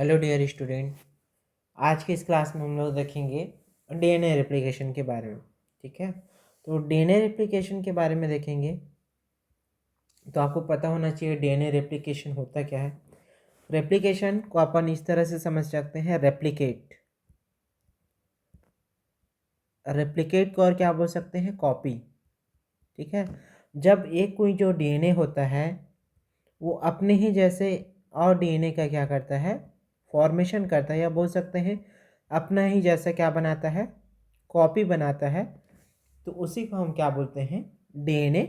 Hello dear student. आज की इस क्लास में हम लोग देखेंगे डीएनए रेप्लिकेशन के बारे में। ठीक है, तो डीएनए रेप्लिकेशन के बारे में देखेंगे तो आपको पता होना चाहिए डीएनए रेप्लिकेशन होता क्या है। रेप्लिकेशन को अपन इस तरह से समझ सकते हैं, रेप्लिकेट। रेप्लिकेट को और क्या बोल सकते हैं, कॉपी। ठीक है, जब एक कोई जो डीएनए होता है वो अपने ही जैसे और डीएनए का क्या करता है, फॉर्मेशन करता है, या बोल सकते हैं अपना ही जैसा क्या बनाता है, कॉपी बनाता है। तो उसी को हम क्या बोलते हैं, डीएनए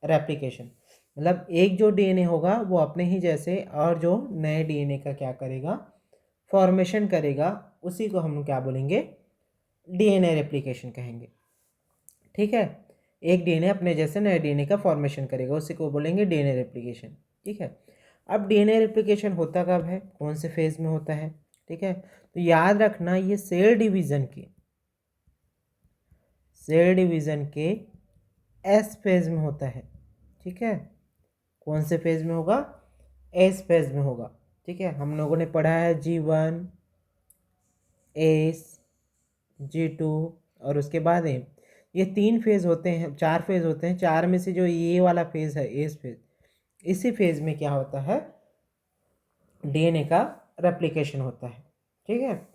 रेप्लिकेशन। मतलब एक जो डीएनए होगा वो अपने ही जैसे और जो नए डीएनए का क्या करेगा, फॉर्मेशन करेगा, उसी को हम क्या बोलेंगे, डीएनए रेप्लिकेशन कहेंगे। ठीक है, एक डीएनए अपने जैसे नए डीएनए का फॉर्मेशन करेगा, उसी को बोलेंगे डीएनए रेप्लिकेशन। ठीक है, अब डीएनए रेप्लिकेशन होता कब है, कौन से फेज में होता है। ठीक है, तो याद रखना ये सेल डिवीज़न के एस फेज में होता है। ठीक है, कौन से फेज में होगा, एस फेज में होगा। ठीक है, हम लोगों ने पढ़ा है G1, एस, G2 और उसके बाद एम। ये 3 फेज होते हैं, 4 फेज होते हैं। 4 में से जो ये वाला फेज है, एस फेज, इसी फेज में क्या होता है, डीएनए का रेप्लिकेशन होता है। ठीक है,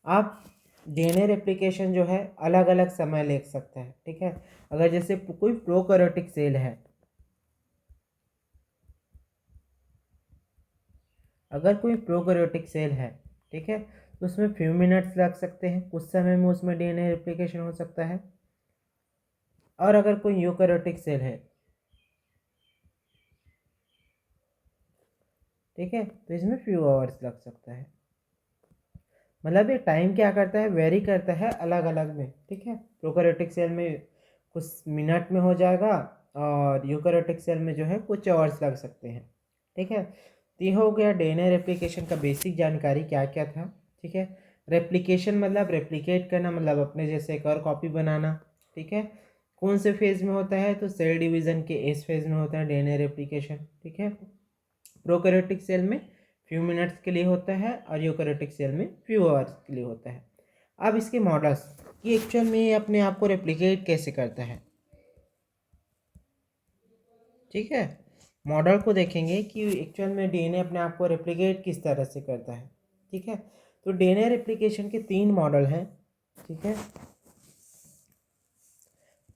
आप डीएनए रेप्लिकेशन जो है अलग अलग समय ले सकता है। ठीक है, अगर जैसे कोई प्रोकैरियोटिक सेल है, अगर कोई प्रोकैरियोटिक सेल है, ठीक है, तो उसमें फ्यू मिनट्स लग सकते हैं, कुछ समय में उसमें डीएनए रेप्लिकेशन हो सकता है। और अगर कोई यूकैरियोटिक सेल है, ठीक है, तो इसमें फ्यू आवर्स लग सकता है। मतलब ये टाइम क्या करता है, वेरी करता है अलग अलग में। ठीक है, प्रोकैरियोटिक सेल में कुछ मिनट में हो जाएगा और यूकैरियोटिक सेल में जो है कुछ आवर्स लग सकते हैं। ठीक है, तो ये हो गया डीएनए रेप्लिकेशन का बेसिक जानकारी, क्या क्या था। ठीक है, रेप्लिकेशन मतलब रेप्लिकेट करना, मतलब अपने जैसे एक और कॉपी बनाना। ठीक है, कौन से फेज में होता है, तो सेल डिवीज़न के इस फेज में होता है डीएनए रेप्लिकेशन। ठीक है, प्रोकैरियोटिक सेल में फ्यू मिनट्स के लिए होता है और यूकैरियोटिक सेल में फ्यू आवर्स के लिए होता है। अब इसके मॉडल्स कि एक्चुअल में ये अपने आप को रेप्लिकेट कैसे करता है। ठीक है, मॉडल को देखेंगे कि एक्चुअल में डीएनए अपने आप को रेप्लिकेट किस तरह से करता है। ठीक है, तो डीएनए रेप्लिकेशन के 3 मॉडल हैं। ठीक है,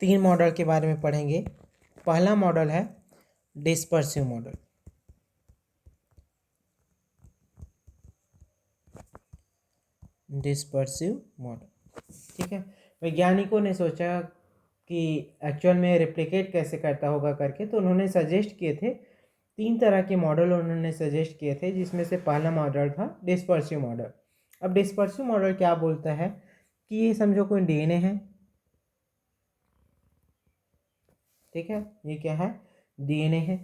3 मॉडल के बारे में पढ़ेंगे। पहला मॉडल है डिस्पर्सिव मॉडल। डिस्पर्सिव मॉडल, ठीक है, वैज्ञानिकों ने सोचा कि एक्चुअल में रेप्लिकेट कैसे करता होगा करके, तो उन्होंने सजेस्ट किए थे 3 तरह के मॉडल उन्होंने सजेस्ट किए थे, जिसमें से पहला मॉडल था डिस्पर्सिव मॉडल। अब डिस्पर्सिव मॉडल क्या बोलता है कि ये समझो कोई डीएनए है। ठीक है, ये क्या है, डीएनए है।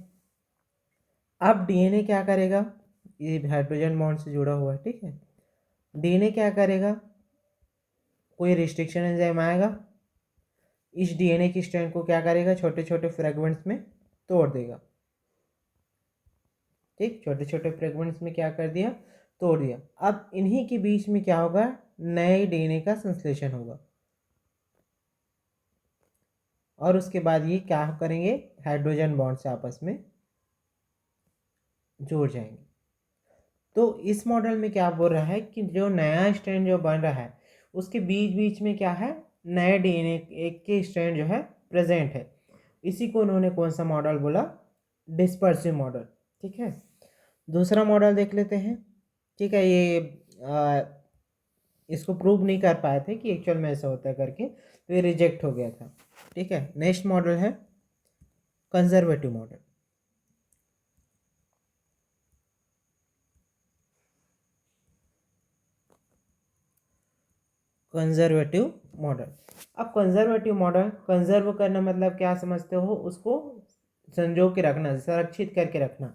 अब डीएनए क्या करेगा, ये हाइड्रोजन बॉन्ड से जुड़ा हुआ है। ठीक है, डीएनए क्या करेगा, कोई रिस्ट्रिक्शन एंजाइम आएगा, इस डीएनए की स्ट्रैंड को क्या करेगा, छोटे छोटे फ्रेगमेंट्स में तोड़ देगा। ठीक, छोटे छोटे फ्रेगमेंट्स में क्या कर दिया, तोड़ दिया। अब इन्हीं के बीच में क्या होगा, नए डीएनए का संश्लेषण होगा और उसके बाद ये क्या करेंगे, हाइड्रोजन बॉन्ड से आपस में जुड़ जाएंगे। तो इस मॉडल में क्या बोल रहा है कि जो नया स्ट्रैंड जो बन रहा है उसके बीच बीच में क्या है, नए डीएनए एक के स्ट्रैंड जो है प्रेजेंट है। इसी को उन्होंने कौन सा मॉडल बोला, डिस्पर्सिव मॉडल। ठीक है, दूसरा मॉडल देख लेते हैं। ठीक है, ये इसको प्रूव नहीं कर पाए थे कि एक्चुअल में ऐसा होता है करके, तो ये रिजेक्ट हो गया था। ठीक है, नेक्स्ट मॉडल है कंजर्वेटिव मॉडल। कंजर्वेटिव मॉडल, अब कंजर्वेटिव मॉडल, कंजर्व करना मतलब क्या समझते हो, उसको संजो के रखना, संरक्षित करके रखना।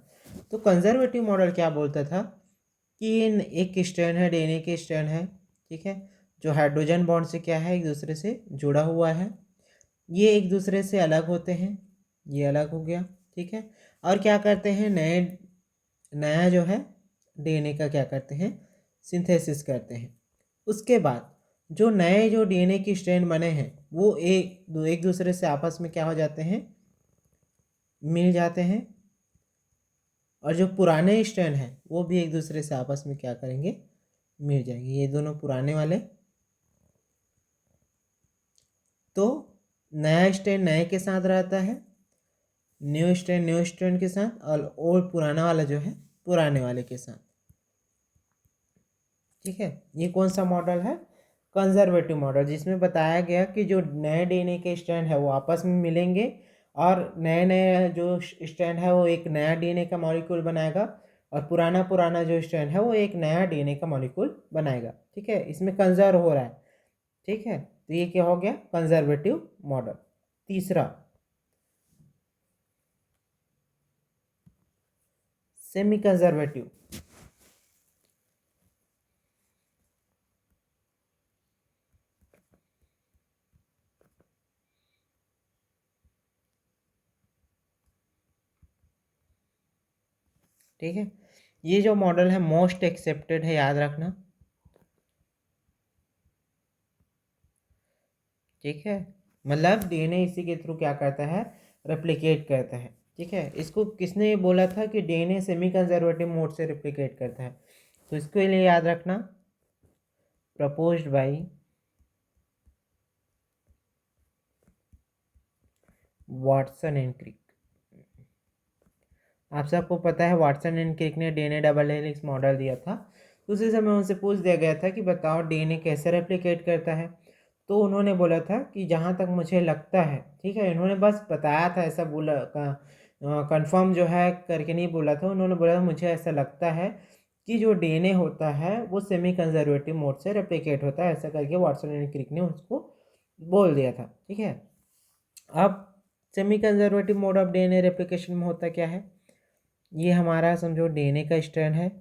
तो कंजर्वेटिव मॉडल क्या बोलता था कि एक स्ट्रैंड है, डीएनए के स्ट्रैंड है। ठीक है, जो हाइड्रोजन बॉन्ड से क्या है, एक दूसरे से जुड़ा हुआ है। ये एक दूसरे से अलग होते हैं, ये अलग हो गया। ठीक है, और क्या करते हैं, नया जो है डीएनए का क्या करते हैं, सिंथेसिस करते हैं। उसके बाद जो नए जो डीएनए की स्ट्रैंड बने हैं वो एक दूसरे से आपस में क्या हो जाते हैं, मिल जाते हैं, और जो पुराने स्ट्रैंड हैं वो भी एक दूसरे से आपस में क्या करेंगे, मिल जाएंगे। ये दोनों पुराने वाले, तो नया स्ट्रैंड नए के साथ रहता है, न्यू स्ट्रैंड के साथ, और पुराना वाला जो है पुराने वाले के साथ। ठीक है, ये कौन सा मॉडल है, कंजर्वेटिव मॉडल, जिसमें बताया गया कि जो नए डीएनए के स्ट्रैंड है वो आपस में मिलेंगे और नए नए जो स्ट्रैंड है वो एक नया डीएनए का मॉलिक्यूल बनाएगा, और पुराना पुराना जो स्ट्रैंड है वो एक नया डीएनए का मॉलिक्यूल बनाएगा। ठीक है, इसमें कंजर्व हो रहा है। ठीक है, तो ये क्या हो गया, कंजर्वेटिव मॉडल। तीसरा, सेमी कंजर्वेटिव। ठीक है, ये जो मॉडल है मोस्ट एक्सेप्टेड है, याद रखना। ठीक है, मतलब डीएनए इसी के थ्रू क्या करता है, रेप्लिकेट करता है। ठीक है, इसको किसने बोला था कि डीएनए सेमी कंजर्वेटिव मोड से रेप्लिकेट करता है, तो इसके लिए याद रखना, proposed by Watson and Crick. आप सबको पता है वाटसन एंड क्रिक ने डीएनए डबल हेलिक्स मॉडल दिया था। तो उसी समय उनसे पूछ दिया गया था कि बताओ डीएनए कैसे रेप्लिकेट करता है। तो उन्होंने बोला था कि जहाँ तक मुझे लगता है, ठीक है, इन्होंने बस बताया था, ऐसा बोला, कंफर्म जो है करके नहीं बोला था। उन्होंने बोला मुझे ऐसा लगता है कि जो डीएनए होता है वो सेमी कंजर्वेटिव मोड से रेप्लिकेट होता है, ऐसा करके वाटसन एंड क्रिक ने उसको बोल दिया था। ठीक है, अब semi conservative mode of DNA replication में होता क्या है, ये हमारा समझो डीएनए का स्ट्रैंड है,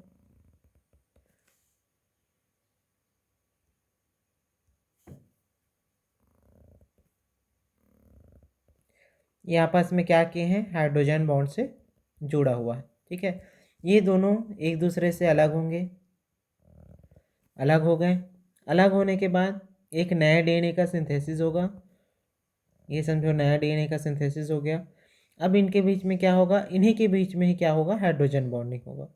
ये आपस में क्या किए हैं, हाइड्रोजन बॉन्ड से जुड़ा हुआ है। ठीक है, ये दोनों एक दूसरे से अलग होंगे, अलग हो गए। अलग होने के बाद एक नया डीएनए का सिंथेसिस होगा, ये समझो नया डीएनए का सिंथेसिस हो गया। अब इनके बीच में क्या होगा, इन्हीं के बीच में ही क्या होगा, हाइड्रोजन बॉन्डिंग होगा।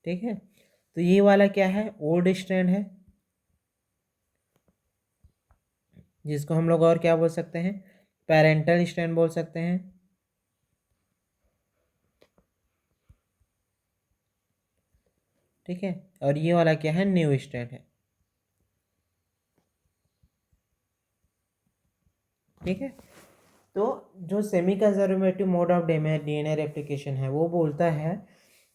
ठीक है, तो ये वाला क्या है, ओल्ड स्ट्रैंड है, जिसको हम लोग और क्या बोल सकते हैं, पेरेंटल स्ट्रैंड बोल सकते हैं। ठीक है, और ये वाला क्या है, न्यू स्ट्रैंड है। ठीक है, तो जो semi conservative mode of DNA replication है वो बोलता है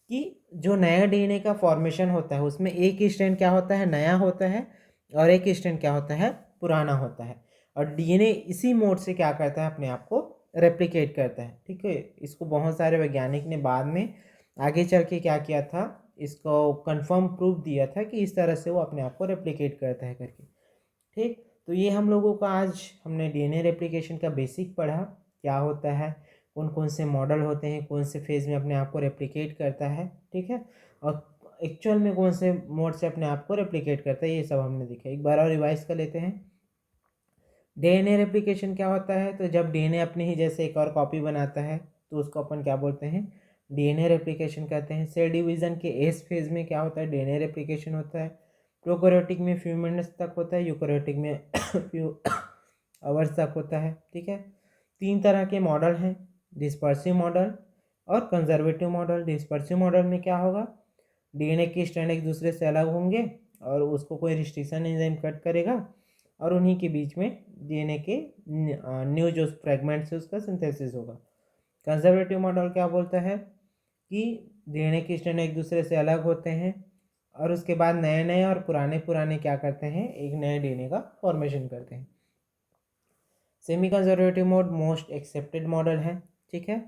कि जो नया डीएनए का फॉर्मेशन होता है उसमें एक स्ट्रैंड क्या होता है, नया होता है, और एक स्ट्रैंड क्या होता है, पुराना होता है, और डीएनए इसी मोड से क्या करता है, अपने आप को रेप्लिकेट करता है। ठीक है, इसको बहुत सारे वैज्ञानिक ने बाद में आगे चल के क्या किया था, इसको कंफर्म प्रूफ दिया था कि इस तरह से वो अपने आप को रेप्लिकेट करता है करके। ठीक, तो ये हम लोगों का आज हमने डीएनए रेप्लिकेशन का बेसिक पढ़ा, क्या होता है, कौन कौन से मॉडल होते हैं, कौन से फेज़ में अपने आप को रेप्लिकेट करता है। ठीक है, और एक्चुअल में कौन से मोड से अपने आप को रेप्लिकेट करता है, ये सब हमने देखा। एक बार और रिवाइज कर लेते हैं। डीएनए रेप्लिकेशन क्या होता है, तो जब डीएनए अपने ही जैसे एक और कॉपी बनाता है तो उसको अपन क्या बोलते हैं, डीएनए रेप्लिकेशन कहते हैं। सेल डिवीज़न के एस फेज़ में क्या होता है, डीएनए रेप्लिकेशन होता है। प्रोकैरियोटिक में फ्यू मिनट्स तक होता है, यूकैरियोटिक में फ्यू आवर्स तक होता है। ठीक है, तीन तरह के मॉडल हैं, डिस्पर्सिव मॉडल और कंजर्वेटिव मॉडल। डिस्पर्सिव मॉडल में क्या होगा, डीएनए के स्ट्रैंड एक दूसरे से अलग होंगे और उसको कोई रिस्ट्रिक्शन एंजाइम कट करेगा, और उन्हीं के बीच में डीएनए के न्यू जो फ्रेगमेंट्स है उसका सिंथेसिस होगा। कंजर्वेटिव मॉडल क्या बोलता है कि डीएनए के स्ट्रैंड एक दूसरे से अलग होते हैं और उसके बाद नए नए और पुराने पुराने क्या करते हैं, एक नए डीएनए का फॉर्मेशन करते हैं। Semi conservative mode most accepted model है। ठीक है,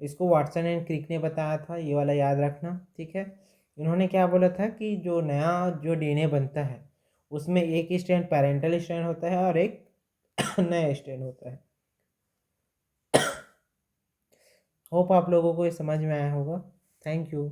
इसको वाटसन एंड क्रिक ने बताया था, ये वाला याद रखना। ठीक है, इन्होंने क्या बोला था कि जो नया जो डीएनए बनता है उसमें एक स्ट्रैंड पेरेंटल स्ट्रैंड होता है और एक नया स्ट्रैंड होता है। होप आप लोगों को ये समझ में आया होगा। Thank you.